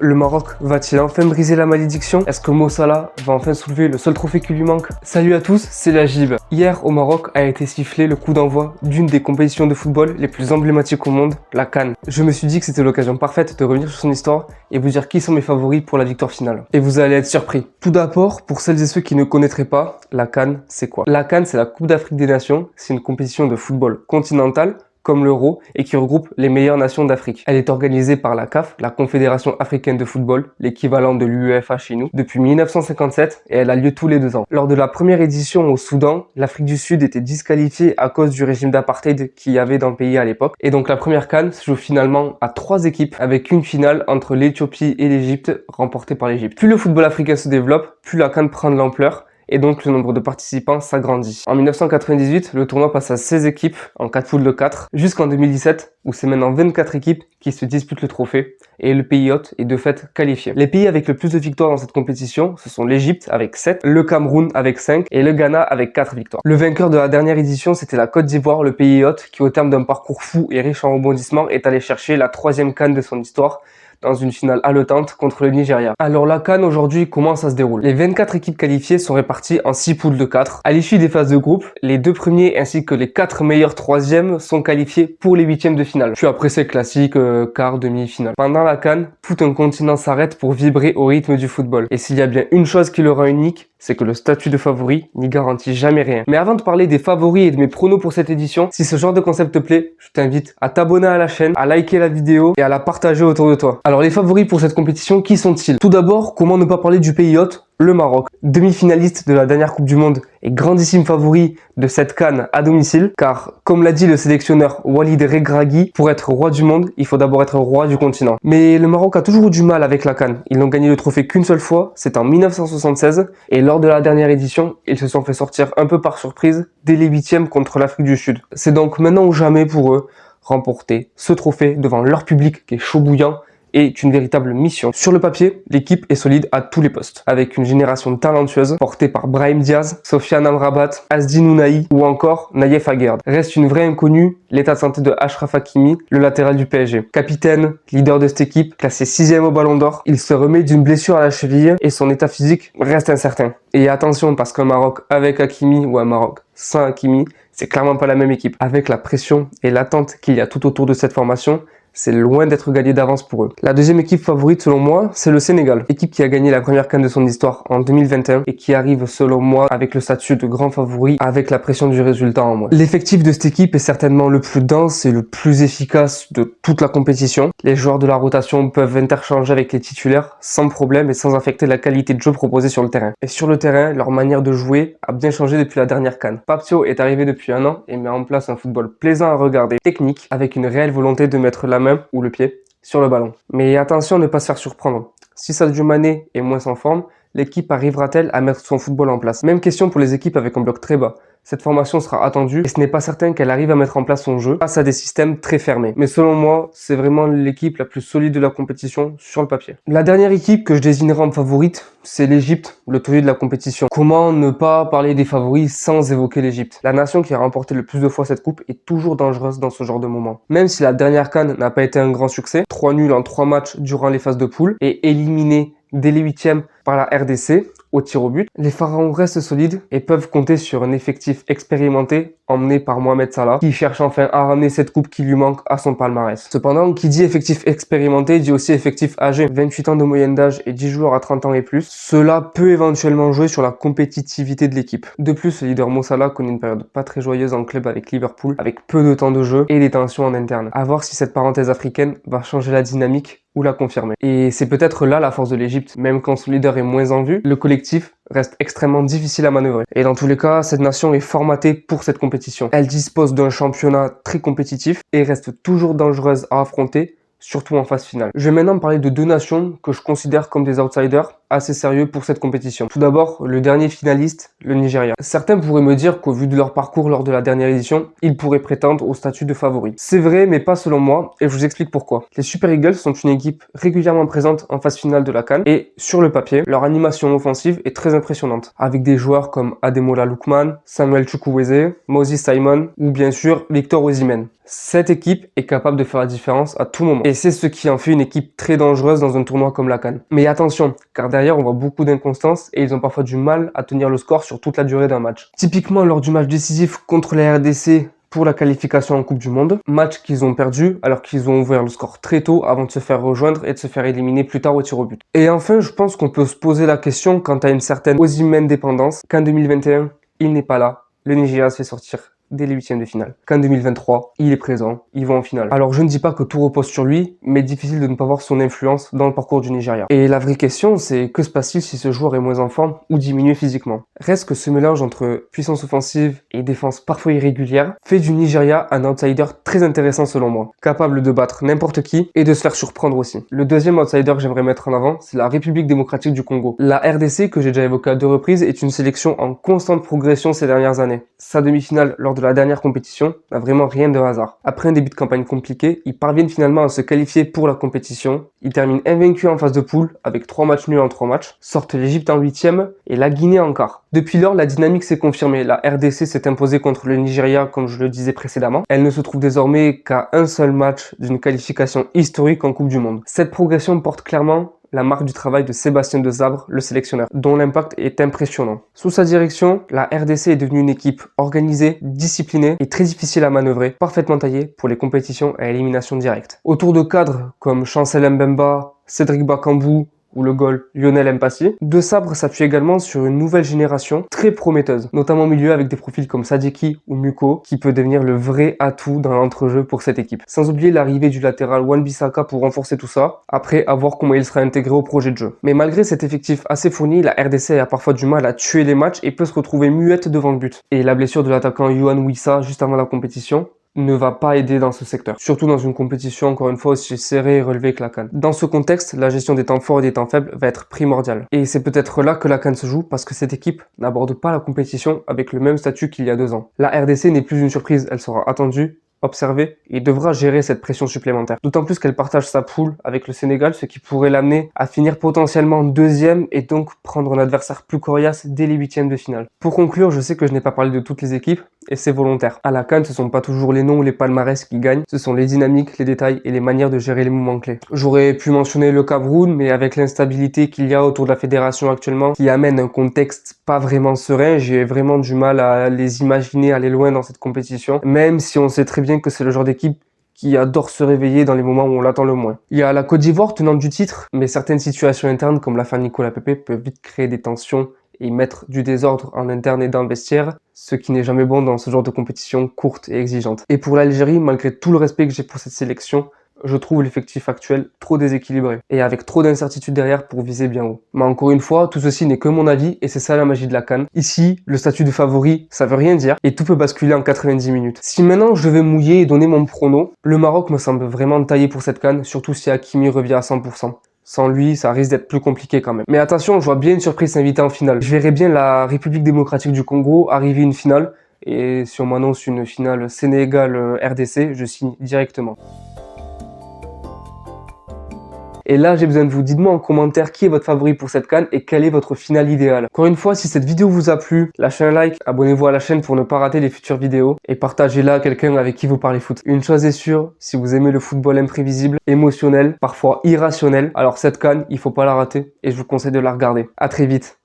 Le Maroc va-t-il enfin briser la malédiction? Est-ce que Mo Salah va enfin soulever le seul trophée qui lui manque? Salut à tous, c'est Lagib. Hier au Maroc a été sifflé le coup d'envoi d'une des compétitions de football les plus emblématiques au monde, la CAN. Je me suis dit que c'était l'occasion parfaite de revenir sur son histoire et vous dire qui sont mes favoris pour la victoire finale. Et vous allez être surpris. Tout d'abord, pour celles et ceux qui ne connaîtraient pas, la CAN c'est quoi? La CAN c'est la Coupe d'Afrique des Nations, c'est une compétition de football continental comme l'Euro et qui regroupe les meilleures nations d'Afrique. Elle est organisée par la CAF, la Confédération Africaine de Football, l'équivalent de l'UEFA chez nous, depuis 1957 et elle a lieu tous les 2 ans. Lors de la première édition au Soudan, l'Afrique du Sud était disqualifiée à cause du régime d'apartheid qu'il y avait dans le pays à l'époque. Et donc la première CAN se joue finalement à 3 équipes avec une finale entre l'Éthiopie et l'Égypte remportée par l'Égypte. Plus le football africain se développe, plus la CAN prend de l'ampleur et donc le nombre de participants s'agrandit. En 1998, le tournoi passe à 16 équipes en 4 poules de 4, jusqu'en 2017 où c'est maintenant 24 équipes qui se disputent le trophée et le pays hôte est de fait qualifié. Les pays avec le plus de victoires dans cette compétition, ce sont l'Égypte avec 7, le Cameroun avec 5 et le Ghana avec 4 victoires. Le vainqueur de la dernière édition, c'était la Côte d'Ivoire, le pays hôte, qui au terme d'un parcours fou et riche en rebondissements est allé chercher la 3e CAN de son histoire dans une finale haletante contre le Nigeria. Alors la CAN aujourd'hui, comment ça se déroule? Les 24 équipes qualifiées sont réparties en 6 poules de 4. À l'issue des phases de groupe, les 2 premiers ainsi que les 4 meilleurs 3e sont qualifiés pour les 8e de finale. Puis après c'est classique, quart, demi-finale. Pendant la CAN, tout un continent s'arrête pour vibrer au rythme du football. Et s'il y a bien une chose qui le rend unique, c'est que le statut de favori n'y garantit jamais rien. Mais avant de parler des favoris et de mes pronos pour cette édition, si ce genre de concept te plaît, je t'invite à t'abonner à la chaîne, à liker la vidéo et à la partager autour de toi. Alors les favoris pour cette compétition, qui sont-ils? Tout d'abord, comment ne pas parler du pays hôte? Le Maroc, demi-finaliste de la dernière Coupe du Monde et grandissime favori de cette CAN à domicile, car comme l'a dit le sélectionneur Walid Regragui, pour être roi du monde, il faut d'abord être roi du continent. Mais le Maroc a toujours eu du mal avec la CAN. Ils n'ont gagné le trophée qu'une seule fois, c'est en 1976, et lors de la dernière édition, ils se sont fait sortir un peu par surprise dès les 8e contre l'Afrique du Sud. C'est donc maintenant ou jamais pour eux remporter ce trophée devant leur public qui est chaud bouillant est une véritable mission. Sur le papier, l'équipe est solide à tous les postes, avec une génération talentueuse portée par Brahim Diaz, Sofiane Amrabat, Asdin Ounahi ou encore Naïef Aguerd. Reste une vraie inconnue, l'état de santé de Achraf Hakimi, le latéral du PSG. Capitaine, leader de cette équipe, classé 6e au Ballon d'Or, il se remet d'une blessure à la cheville et son état physique reste incertain. Et attention, parce qu'un Maroc avec Hakimi ou un Maroc sans Hakimi, c'est clairement pas la même équipe. Avec la pression et l'attente qu'il y a tout autour de cette formation, c'est loin d'être gagné d'avance pour eux. La deuxième équipe favorite selon moi, c'est le Sénégal. Équipe qui a gagné la première CAN de son histoire en 2021 et qui arrive selon moi avec le statut de grand favori avec la pression du résultat en moins. L'effectif de cette équipe est certainement le plus dense et le plus efficace de toute la compétition. Les joueurs de la rotation peuvent interchanger avec les titulaires sans problème et sans affecter la qualité de jeu proposée sur le terrain. Et sur le terrain, leur manière de jouer a bien changé depuis la dernière CAN. Papio est arrivé depuis 1 an et met en place un football plaisant à regarder, technique, avec une réelle volonté de mettre la main ou le pied sur le ballon. Mais attention à ne pas se faire surprendre. Si Sadio Mané est moins en forme, l'équipe arrivera-t-elle à mettre son football en place? Même question pour les équipes avec un bloc très bas. Cette formation sera attendue et ce n'est pas certain qu'elle arrive à mettre en place son jeu face à des systèmes très fermés. Mais selon moi, c'est vraiment l'équipe la plus solide de la compétition sur le papier. La dernière équipe que je désignerai en favorite, c'est l'Égypte, le taulier de la compétition. Comment ne pas parler des favoris sans évoquer l'Égypte? La nation qui a remporté le plus de fois cette coupe est toujours dangereuse dans ce genre de moment. Même si la dernière CAN n'a pas été un grand succès, 3 nuls en 3 matchs durant les phases de poule et éliminé dès les 8e par la RDC au tir au but, les Pharaons restent solides et peuvent compter sur un effectif expérimenté emmené par Mohamed Salah qui cherche enfin à ramener cette coupe qui lui manque à son palmarès. Cependant, qui dit effectif expérimenté dit aussi effectif âgé, 28 ans de moyenne d'âge et 10 joueurs à 30 ans et plus. Cela peut éventuellement jouer sur la compétitivité de l'équipe. De plus, le leader Mo Salah connaît une période pas très joyeuse en club avec Liverpool, avec peu de temps de jeu et des tensions en interne. À voir si cette parenthèse africaine va changer la dynamique ou la confirmer. Et c'est peut-être là la force de l'Égypte, même quand son leader est moins en vue, le collectif reste extrêmement difficile à manœuvrer. Et dans tous les cas, cette nation est formatée pour cette compétition. Elle dispose d'un championnat très compétitif et reste toujours dangereuse à affronter, surtout en phase finale. Je vais maintenant parler de 2 nations que je considère comme des outsiders assez sérieux pour cette compétition. Tout d'abord, le dernier finaliste, le Nigeria. Certains pourraient me dire qu'au vu de leur parcours lors de la dernière édition, ils pourraient prétendre au statut de favori. C'est vrai, mais pas selon moi, et je vous explique pourquoi. Les Super Eagles sont une équipe régulièrement présente en phase finale de la CAN, et sur le papier, leur animation offensive est très impressionnante, avec des joueurs comme Ademola Lookman, Samuel Chukwueze, Moses Simon, ou bien sûr Victor Osimhen. Cette équipe est capable de faire la différence à tout moment. Et c'est ce qui en fait une équipe très dangereuse dans un tournoi comme la CAN. Mais attention, car derrière on voit beaucoup d'inconstance et ils ont parfois du mal à tenir le score sur toute la durée d'un match. Typiquement lors du match décisif contre la RDC pour la qualification en Coupe du Monde, match qu'ils ont perdu alors qu'ils ont ouvert le score très tôt avant de se faire rejoindre et de se faire éliminer plus tard au tir au but. Et enfin, je pense qu'on peut se poser la question quant à une certaine Osimhen dépendance, qu'en 2021, il n'est pas là, le Nigeria se fait sortir dès les huitièmes de finale. Qu'en 2023, il est présent, ils vont en finale. Alors je ne dis pas que tout repose sur lui, mais difficile de ne pas voir son influence dans le parcours du Nigeria. Et la vraie question, c'est que se passe-t-il si ce joueur est moins en forme ou diminue physiquement? Reste que ce mélange entre puissance offensive et défense parfois irrégulière fait du Nigeria un outsider très intéressant selon moi, capable de battre n'importe qui et de se faire surprendre aussi. Le deuxième outsider que j'aimerais mettre en avant, c'est la République démocratique du Congo. La RDC, que j'ai déjà évoqué à 2 reprises, est une sélection en constante progression ces dernières années. Sa demi-finale lors de la dernière compétition n'a vraiment rien de hasard. Après un début de campagne compliqué, ils parviennent finalement à se qualifier pour la compétition. Ils terminent invaincus en phase de poule avec 3 matchs nuls en 3 matchs, sortent l'Égypte en 8e et la Guinée en quart. Depuis lors, la dynamique s'est confirmée. La RDC s'est imposée contre le Nigeria comme je le disais précédemment. Elle ne se trouve désormais qu'à un seul match d'une qualification historique en Coupe du Monde. Cette progression porte clairement la marque du travail de Sébastien Desabre, le sélectionneur, dont l'impact est impressionnant. Sous sa direction, la RDC est devenue une équipe organisée, disciplinée et très difficile à manœuvrer, parfaitement taillée pour les compétitions à élimination directe. Autour de cadres comme Chancel Mbemba, Cédric Bakambu ou le goal Lionel Mpassi, Desabre s'appuie également sur une nouvelle génération très prometteuse, notamment au milieu avec des profils comme Sadiki ou Muko, qui peut devenir le vrai atout dans l'entrejeu pour cette équipe. Sans oublier l'arrivée du latéral Wan-Bissaka pour renforcer tout ça, après à voir comment il sera intégré au projet de jeu. Mais malgré cet effectif assez fourni, la RDC a parfois du mal à tuer les matchs et peut se retrouver muette devant le but. Et la blessure de l'attaquant Yohan Wissa juste avant la compétition ne va pas aider dans ce secteur. Surtout dans une compétition, encore une fois, aussi serrée et relevée que la CAN. Dans ce contexte, la gestion des temps forts et des temps faibles va être primordiale. Et c'est peut-être là que la CAN se joue parce que cette équipe n'aborde pas la compétition avec le même statut qu'il y a 2 ans. La RDC n'est plus une surprise, elle sera attendue, observer et devra gérer cette pression supplémentaire. D'autant plus qu'elle partage sa poule avec le Sénégal, ce qui pourrait l'amener à finir potentiellement 2e et donc prendre un adversaire plus coriace dès les 8e de finale. Pour conclure, je sais que je n'ai pas parlé de toutes les équipes et c'est volontaire. À la CAN, ce sont pas toujours les noms ou les palmarès qui gagnent, ce sont les dynamiques, les détails et les manières de gérer les moments clés. J'aurais pu mentionner le Cameroun, mais avec l'instabilité qu'il y a autour de la fédération actuellement, qui amène un contexte pas vraiment serein, j'ai vraiment du mal à les imaginer aller loin dans cette compétition, même si on sait très bien que c'est le genre d'équipe qui adore se réveiller dans les moments où on l'attend le moins. Il y a la Côte d'Ivoire tenante du titre, mais certaines situations internes comme l'affaire Nicolas Pepe peuvent vite créer des tensions et mettre du désordre en interne et dans le vestiaire, ce qui n'est jamais bon dans ce genre de compétition courte et exigeante. Et pour l'Algérie, malgré tout le respect que j'ai pour cette sélection, je trouve l'effectif actuel trop déséquilibré et avec trop d'incertitudes derrière pour viser bien haut. Mais encore une fois, tout ceci n'est que mon avis et c'est ça la magie de la CAN. Ici, le statut de favori, ça veut rien dire et tout peut basculer en 90 minutes. Si maintenant je devais mouiller et donner mon prono, le Maroc me semble vraiment taillé pour cette CAN, surtout si Hakimi revient à 100%. Sans lui, ça risque d'être plus compliqué quand même. Mais attention, je vois bien une surprise s'inviter en finale. Je verrais bien la République démocratique du Congo arriver une finale et si on m'annonce une finale Sénégal-RDC, je signe directement. Et là, j'ai besoin de vous. Dites-moi en commentaire qui est votre favori pour cette CAN et quelle est votre finale idéale. Encore une fois, si cette vidéo vous a plu, lâchez un like, abonnez-vous à la chaîne pour ne pas rater les futures vidéos et partagez-la à quelqu'un avec qui vous parlez foot. Une chose est sûre, si vous aimez le football imprévisible, émotionnel, parfois irrationnel, alors cette CAN, il faut pas la rater et je vous conseille de la regarder. À très vite.